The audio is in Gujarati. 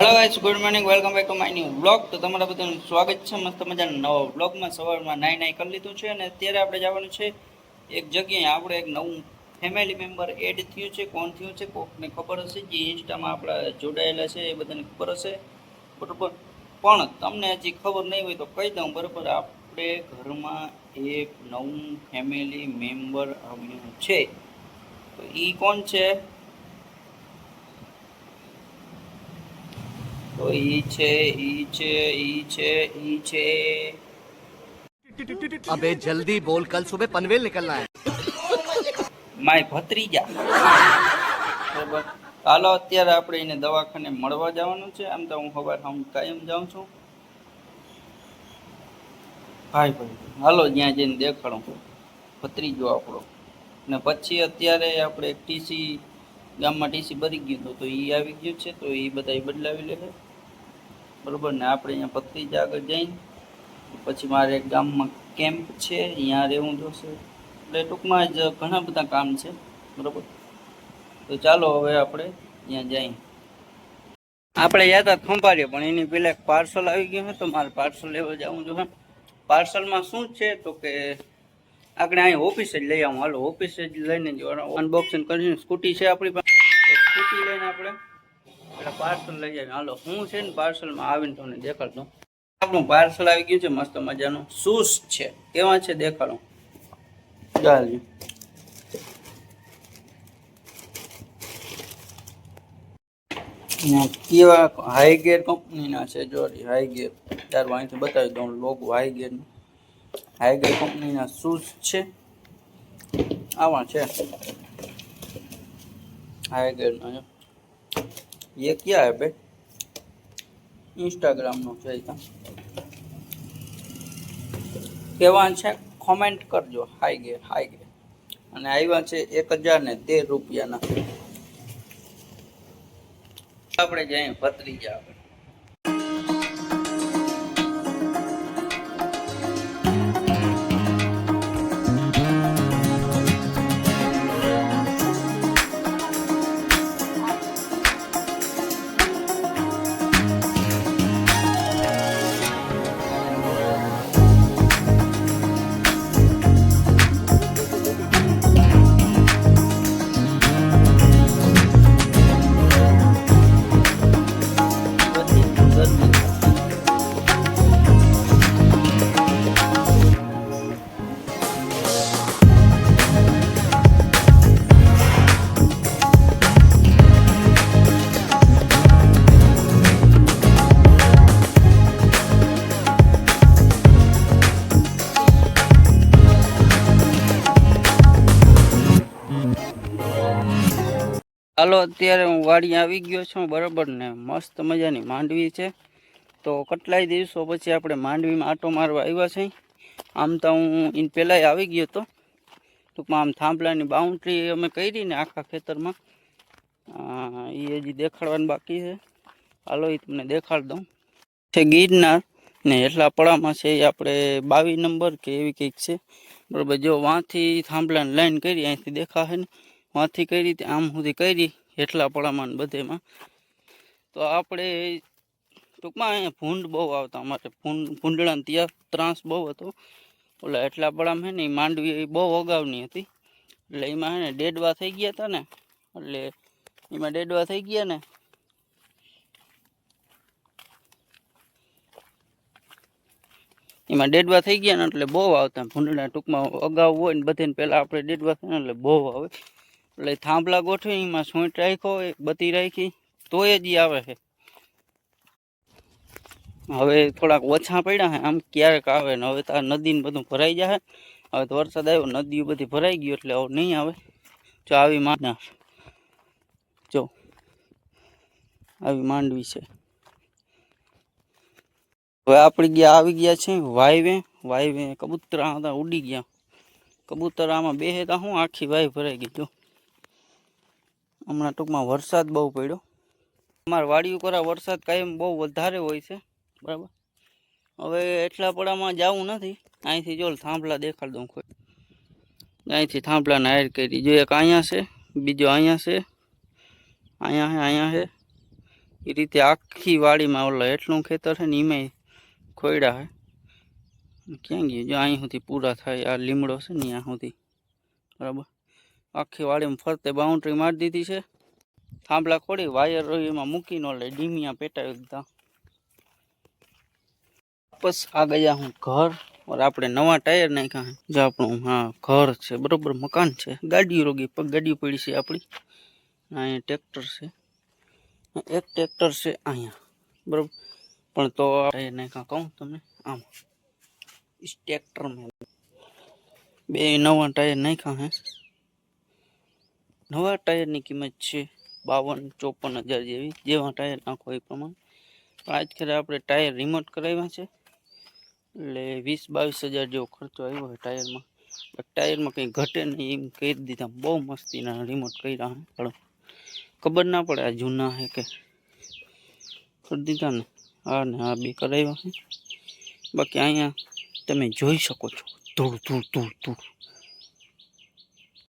Hello guys, good morning, welcome back to my new vlog. તો તમારા બધાનું સ્વાગત છે મસ્ત મજાના નવા વ્લોગમાં. સવારમાં નાઈ કરી લીધું છે અને અત્યારે આપણે જવાનું છે એક જગ્યાએ. આપણે એક નવું ફેમિલી મેમ્બર એડ થયું છે. કોણ થયું છે કોકને ખબર હશે, જે ઇન્સ્ટામાં આપણા જોડાયેલા છે એ બધાને ખબર હશે, બરાબર. પણ તમને હજી ખબર નહીં હોય તો કહી દઉં, બરાબર. આપણે ઘરમાં એક નવું ફેમિલી મેમ્બર આવ્યું છે. તો એ કોણ છે? તો ઈ છે अबे जल्दी बोल, कल सुबह पनवेल निकलना है. માય ભત્રીજા, બરાબર. હાલો, અત્યારે આપણે એને દવાખાને મળવા જવાનું છે. આમ તો હું ખબર કાયમ જાઉં છું. ભાઈ હાલો ત્યાં જઈને દેખાડું ભત્રીજો આપણો. ને પછી અત્યારે આપણે એક ટીસી ગામમાં ટીસી ભરી ગયું તો એ આવી ગયું છે, તો એ બધા બદલાવી લે, બરોબર. ને આપણે અહીંયા ભત્રીજા આગળ જઈને પછી મારે એક ગામમાં કેમ્પ છે, અહીંયા રહેવું જોશે. એટલે ટૂંકમાં જ ઘણા બધા કામ છે, બરોબર. તો ચાલો હવે આપણે ત્યાં જઈએ. આપણે ગયા હતા ખંભાળીએ, પણ એની પહેલાં એક પાર્સલ આવી ગયું છે, તો મારે પાર્સલ લેવા જવું જોઈએ. પાર્સલમાં શું છે તો કે આપણે અહીં ઓફિસે જ લઈ આવું. હાલો, ઓફિસે જ લઈને જવાનું. અનબોક્સિંગ કરીને સ્કૂટી છે આપણી પાસે, સ્કૂટી લઈને આપણે એટલે પાર્સલ લઈ જાય. હાલો, હું છે ને પાર્સલમાં આવીને તમને દેખાડતો. આપણું પાર્સલ આવી ગયું છે, મસ્ત મજાનું શૂઝ છે. કેવા છે દેખાડો. ચાલો, કેવા હાઈ ગેર કંપનીના છે. જો હાઈ ગેર, ત્યાર અહીંથી બતાવી દઉં લોગો હાઈ ગેરનું. હાઈ ગેર કંપનીના શૂઝ છે, આવા છે હાઈ ગેરના. ये क्या है भाई? इंस्टाग्राम નો છે. કેવા છે કોમેન્ટ કરજો. હાઈ ગેર અને આવ્યા છે 1013 રૂપિયાના. આપણે જઈએ ભત્રીજા. હાલો, અત્યારે હું વાડી આવી ગયો છું, બરાબર. ને મસ્ત મજાની માંડવી છે. તો કેટલાય દિવસો પછી આપણે માંડવીમાં આટો મારવા આવ્યા છે. આમ તો હું એને પહેલાંય આવી ગયો હતો. ટૂંકમાં આમ થાંભલાની બાઉન્ડ્રી અમે કરી ને આખા ખેતરમાં, એ હજી દેખાડવાનું બાકી છે. હાલો, એ તમને દેખાડ દઉં. છે ગિરનાર ને એટલા પડામાં છે એ આપણે 22 નંબર કે એવી કંઈક છે, બરાબર. જો વાંથી થાંભલાની લાઈન કરી, અહીંથી દેખાશે ને, વાંથી કરી આમ સુધી કરી એટલા પડામાં બધેમાં. તો આપણે ટૂંકમાં અહીંયા ભૂંડ બહુ આવતા, અમારે ભૂંડળાને ત્યાં ત્રાસ બહુ હતો. ઓલા એટલા પડામાં છે ને એ માંડવી બહુ અગાઉની હતી, એટલે એમાં છે ને ડેડવા થઈ ગયા હતા ને, એટલે એમાં ડેડવા થઈ ગયા ને એટલે બહુ આવતા ભૂંડળા. ટૂંકમાં અગાઉ હોય ને બધે પહેલાં આપણે ડેડવા થાય ને એટલે બહુ આવે. એટલે થાંભલા ગોઠવી એમાં સૂંટ રાખ્યો, એક બત્તી રાખી, તોય જ આવે છે. હવે થોડાક ઓછા પડ્યા છે, આમ ક્યારેક આવે ને. હવે તો આ નદીને બધું ભરાઈ જાય. હવે તો વરસાદ આવ્યો, નદીઓ બધી ભરાઈ ગયું એટલે હવે નહીં આવે. જો આવી માંડવી છે. હવે આપણે આવી ગયા છે વાયવે. કબૂતરા હતા ઉડી ગયા. કબૂતર આમાં બેસે તો શું આખી વાય ભરાઈ ગઈ. જો હમણાં ટૂંકમાં વરસાદ બહુ પડ્યો. અમારા વાડી ઉપર વરસાદ કાયમ બહુ વધારે હોય છે, બરાબર. હવે એટલા પડામાં જવું નથી. અહીંથી જો થાંભલા દેખાડ દઉં. અહીંથી થાંભલાને હાયર કરી. જો એક અહીંયા છે, બીજો અહીંયા છે, અહીંયા છે, એ રીતે આખી વાડીમાં ઓલા એટલું ખેતર છે ને એમાંય ખોયડા છે. ક્યાં ગયું જો અહીં સુધી પૂરા થાય આ લીમડો છે ને ત્યાં સુધી બરાબર. આખી વાડીમાં ફરતે બાઉન્ડ્રી મારી દીધી છે. થાંભલા ખોડી વાયર એમાં મૂકી ન લે ડીમિયા પેટાવી દીધા. બસ આ ગયા હું ઘર और આપણે નવા ટાયર નાખ્યા છે. જે આપણું હા ઘર છે બરોબર મકાન છે. ગાડીઓ રોગી ગાડીઓ પડી છે આપણી. અહીંયા ટ્રેક્ટર છે એક ટ્રેક્ટર છે અહીંયા બરોબર. પણ તો ટાયર નાખ્યા કહું તમને આમ इस ट्रैक्टर में 2 नवा टायर नाख्या है. नवा टायर की किंमत है 52-54 हज़ार जेवी. जेवा टायर नाखो ए प्रमाण. आज खेरे आपणे टायर रिमोट कराव्या छे એટલે 20-22 हज़ार जेवो खर्चो आव्यो है टायर में. टायर में कहीं घटे नहीं एम कही दीधा. बहु मस्ती ना रिमोट कर्या है. खबर ना पड़े आ जूना है के कर दीधा ने. हाँ ने आ बे कराव्या है. बाकी अहींया તમે જોઈ શકો છો ધૂળ ધૂળ ધૂળ ધૂળ